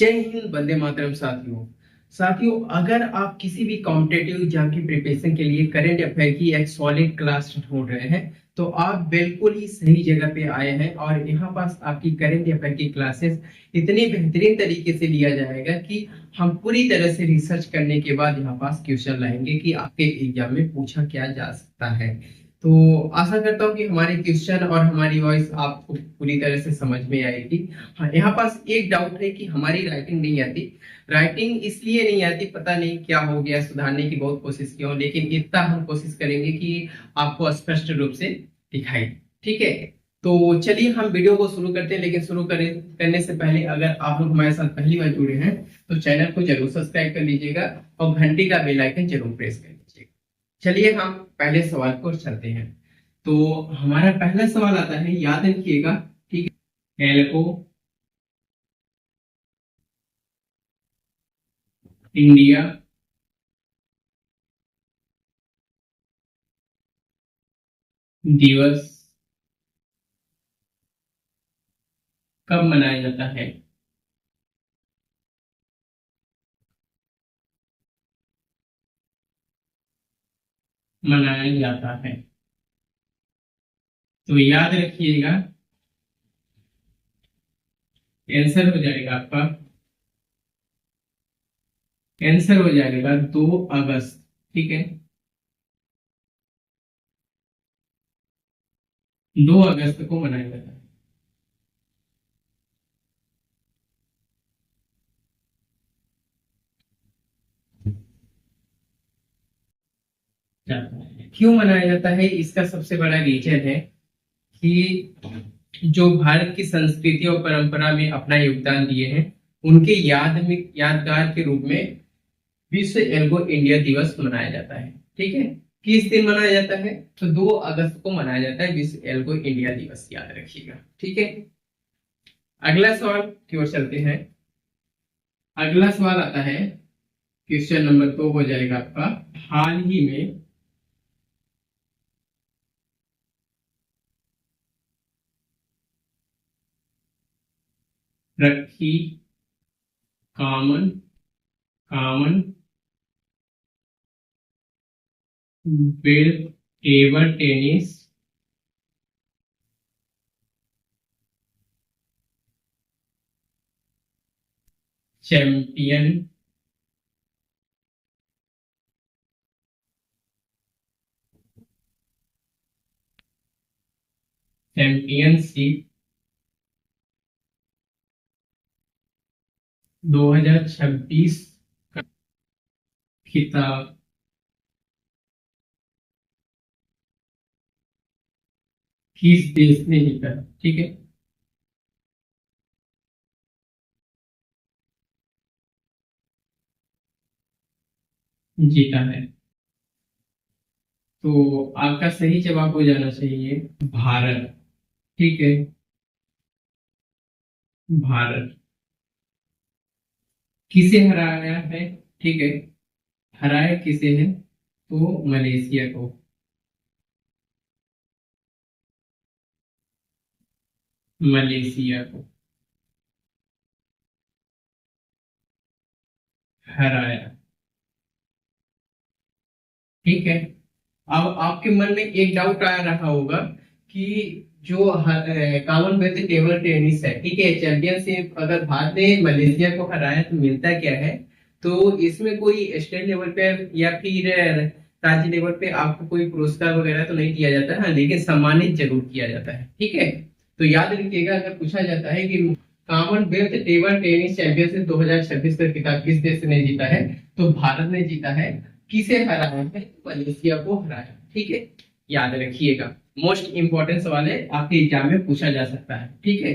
जय हिंद, वंदे मातरम। साथियों, अगर आप किसी भी कॉम्पिटेटिव एग्जाम की प्रिपरेशन के लिए करंट अफेयर की एक सॉलिड क्लास ढूंढ रहे हैं तो आप बिल्कुल ही सही जगह पे आए हैं। और यहाँ पास आपकी करंट अफेयर की क्लासेस इतने बेहतरीन तरीके से लिया जाएगा कि हम पूरी तरह से रिसर्च करने के बाद यहाँ पास क्वेश्चन लाएंगे कि आपके एग्जाम में पूछा क्या जा सकता है। तो आशा करता हूँ कि हमारे क्वेश्चन और हमारी वॉइस आपको पूरी तरह से समझ में आएगी। हाँ, यहाँ पास एक डाउट है कि हमारी राइटिंग नहीं आती। राइटिंग इसलिए नहीं आती, पता नहीं क्या हो गया, सुधारने की बहुत कोशिश की हूँ, लेकिन इतना हम कोशिश करेंगे कि आपको स्पष्ट रूप से दिखाई। ठीक है, तो चलिए हम वीडियो को शुरू करते हैं। लेकिन करने से पहले अगर आप लोग हमारे साथ पहली बार जुड़े हैं तो चैनल को जरूर सब्सक्राइब कर लीजिएगा और घंटी का बेल आइकन जरूर प्रेस कर लीजिएगा। चलिए हम पहले सवाल को चलते हैं। तो हमारा पहला सवाल आता है, याद रखिएगा। ठीक है, एल को इंडिया दिवस कब मनाया जाता है? मनाया जाता है। तो याद रखिएगा, आंसर हो जाएगा आपका, आंसर हो जाएगा 2 अगस्त। ठीक है, 2 अगस्त को मनाया जाता है। क्यों मनाया जाता है? इसका सबसे बड़ा रीजन है कि जो भारत की संस्कृति और परंपरा में अपना योगदान दिए हैं, उनके यादगार के रूप में विश्व एल्गो इंडिया दिवस मनाया जाता है। ठीक है, किस दिन मनाया जाता है? तो 2 अगस्त को मनाया जाता है विश्व एल्गो इंडिया दिवस, याद रखिएगा। ठीक है, अगला सवाल की ओर चलते हैं। अगला सवाल आता है, क्वेश्चन नंबर 2 हो जाएगा आपका। हाल ही में रखी common common wealth table tennis champion championship 2026 का खिताब किस देश ने जीता? ठीक है, जीता है। तो आपका सही जवाब हो जाना चाहिए भारत। ठीक है, भारत। किसे हराया है? ठीक है, हराया किसे है? तो मलेशिया को। मलेशिया को हराया। ठीक है, अब आपके मन में एक डाउट आ रहा होगा कि जो कॉमनवेल्थ टेबल टेनिस है, ठीक है, चैंपियनशिप, अगर भारत ने मलेशिया को हराया तो मिलता क्या है? तो इसमें कोई स्टेट लेवल पे या फिर राज्य लेवल पे आपको कोई पुरस्कार वगैरह तो नहीं दिया जाता है, हाँ, लेकिन सम्मानित जरूर किया जाता है। ठीक है, तो याद रखिएगा, अगर पूछा जाता है कि कॉमनवेल्थ टेबल टेनिस चैंपियनशिप 2026 का खिताब किस देश ने जीता है, तो भारत ने जीता है। किसे हराया है? मलेशिया को हराया। ठीक है, याद रखिएगा, मोस्ट इंपॉर्टेंट सवाल है, आपके एग्जाम में पूछा जा सकता है। ठीक है,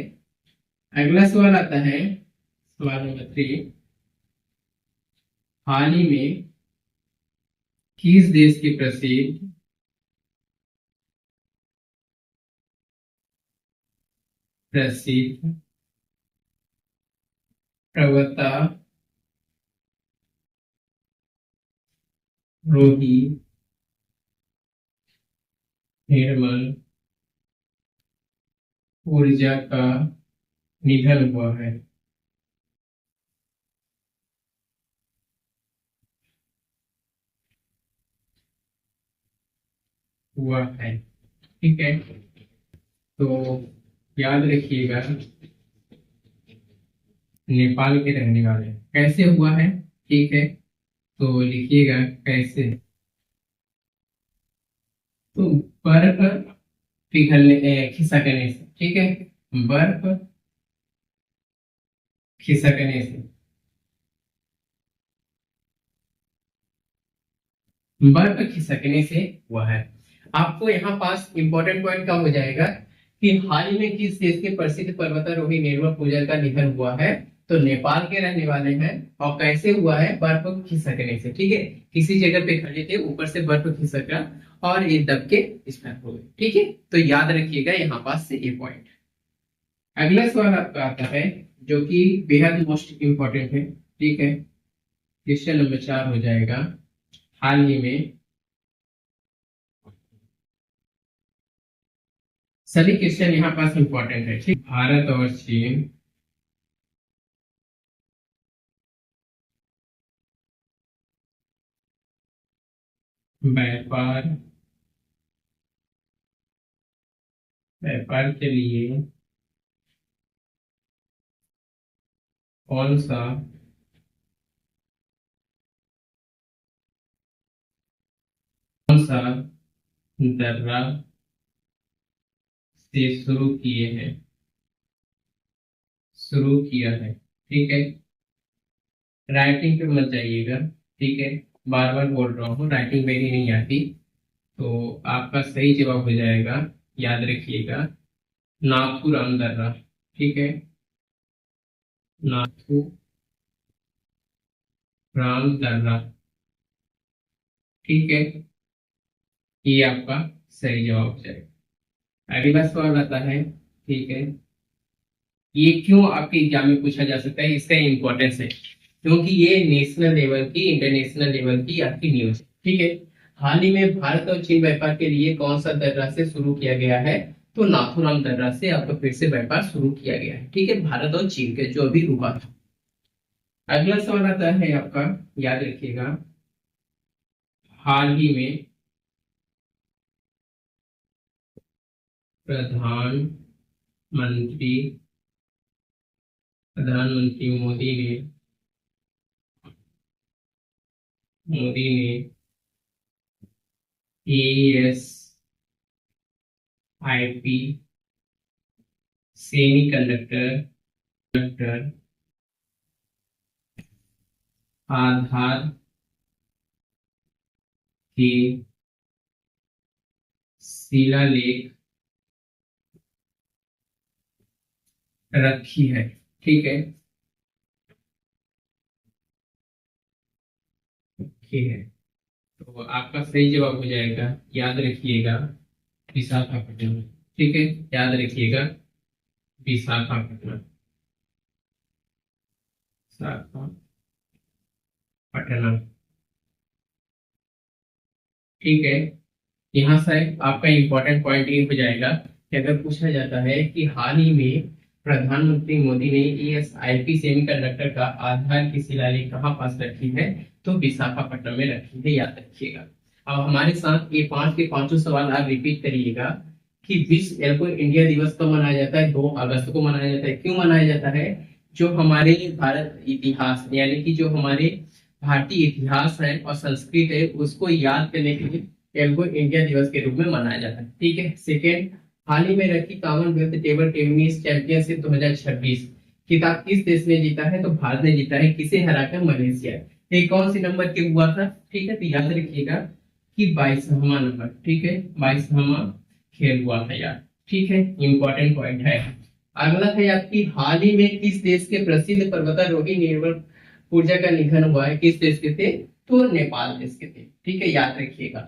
अगला सवाल आता है, सवाल नंबर 3। हाल ही में किस देश के प्रसिद्ध प्रसिद्ध प्रवक्ता रोही निर्मल ऊर्जा का निधन हुआ है? हुआ है। ठीक है, तो याद रखिएगा नेपाल के रहने वाले कैसे हुआ है। ठीक है, तो लिखिएगा कैसे। तो बर्फ खिसकने से। ठीक है, बर्फ खिसकने से, बर्फ खिसकने से हुआ है। आपको यहाँ पास इंपॉर्टेंट पॉइंट क्या हो जाएगा कि हाल ही में किस देश के प्रसिद्ध पर्वतारोही निर्मल पूजा का निधन हुआ है। तो नेपाल के रहने वाले हैं। और कैसे हुआ है, बर्फ खिसकने से। ठीक है, किसी जगह पे खड़े थे, ऊपर से बर्फ खिसका और ये दब के इसमें हो गए। ठीक है, तो याद रखिएगा यहाँ पास से ये पॉइंट। अगला सवाल आपका आता है जो कि बेहद मोस्ट इंपॉर्टेंट है। ठीक है, क्वेश्चन नंबर 4 हो जाएगा। हाल ही में सभी क्वेश्चन यहाँ पास इंपॉर्टेंट है। ठीक, भारत और चीन व्यापार व्यापार के लिए कौन सा दर्रा से शुरू किया है। ठीक है, राइटिंग पे मत जाइएगा। ठीक है, बार बार बोल रहा हूँ, राइटिंग मेरी नहीं आती। तो आपका सही जवाब हो जाएगा, याद रखिएगा, नाथूराम दर्रा। ठीक है, नाथूराम दर्रा। ठीक है, ये आपका सही जवाब हो जाएगा। अगला सवाल आता है। ठीक है, ये क्यों आपके एग्जाम में पूछा जा सकता है, इसका इंपॉर्टेंस है क्योंकि ये नेशनल लेवल की, इंटरनेशनल लेवल की आपकी न्यूज। ठीक है, हाल ही में भारत और चीन व्यापार के लिए कौन सा दर्रा से शुरू किया गया है। तो नाथूराम दर्रा से आपका फिर से व्यापार शुरू किया गया है। ठीक है, भारत और चीन के जो अभी रुका था। अगला सवाल आता है आपका, याद रखिएगा, हाल ही में प्रधानमंत्री प्रधानमंत्री मोदी ने ASIP सेमी कंडक्टर आधार के शिलालेख रखी है। ठीक है, ठीक है, तो आपका सही जवाब हो जाएगा, याद रखिएगा, विशाखापट्टनम। ठीक है, याद रखिएगा, विशाखापट्टनम, विशाखापट्टनम। ठीक है, यहाँ से आपका इंपॉर्टेंट पॉइंट ये हो जाएगा कि अगर पूछा जाता है कि हाल ही में प्रधानमंत्री मोदी ने ASIP सेमीकंडक्टर का आधार की शिलालेख कहाँ पास रखी है। तो विशाखापट्टनम में रखी है, याद रखिएगा। अब हमारे साथ ये 5 के 5 सवाल आप रिपीट करिएगा कि विश्व एल्को इंडिया दिवस कब मनाया जाता है। 2 अगस्त को मनाया जाता है। क्यों मनाया जाता है, जो हमारे भारत इतिहास यानी कि जो हमारे भारतीय इतिहास है और संस्कृत है उसको याद करने के लिए एल्को इंडिया दिवस के रूप में मनाया जाता है। ठीक है, सेकेंड, हाल ही में रखी कॉमनवेल्थ टेबल टेनिस चैंपियनशिप 2026 खिताब किस देश ने जीता है। तो भारत ने जीता है, किसे हराकर, मलेशिया। ये कौन सी नंबर के हुआ था। ठीक है, तो याद रखिएगा कि 22वां नंबर। ठीक है, 22वां खेल हुआ था यार। ठीक है, इंपॉर्टेंट पॉइंट है। अगला है आपकी, हाल ही में किस देश के प्रसिद्ध पर्वतारोही निर्मल पूजा का निधन हुआ है। किस देश के थे। तो नेपाल देश के थे। ठीक है, याद रखिएगा।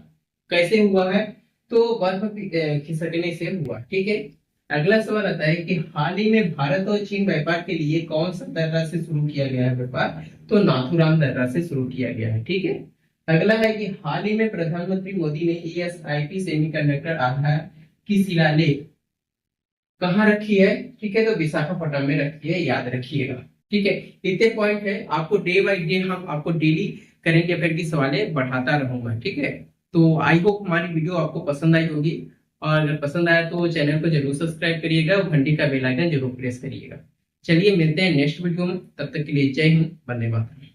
कैसे हुआ है, तो बर्फ खिसकने से हुआ। ठीक है, अगला सवाल आता है कि हाल ही में भारत और चीन व्यापार के लिए कौन सा दर्रा से शुरू किया गया है व्यापार। तो नाथूराम दर्रा से शुरू किया गया है। ठीक है, अगला है कि हाल ही में प्रधानमंत्री मोदी ने ASIP सेमीकंडक्टर आधार की शिलालेख कहाँ रखी है। ठीक है, तो विशाखापट्टनम में रखी है, याद रखिएगा। ठीक है, इतने पॉइंट है। आपको डे बाई डे हम आपको डेली करेंट अफेयर की सवालें बढ़ाता रहूंगा। ठीक है। तो आई होप हमारी वीडियो आपको पसंद आई होगी, और अगर पसंद आया तो चैनल को जरूर सब्सक्राइब करिएगा और घंटी का बेल आइकन जरूर प्रेस करिएगा। चलिए मिलते हैं नेक्स्ट वीडियो में, तब तक के लिए जय हिंद, वंदे मातरम।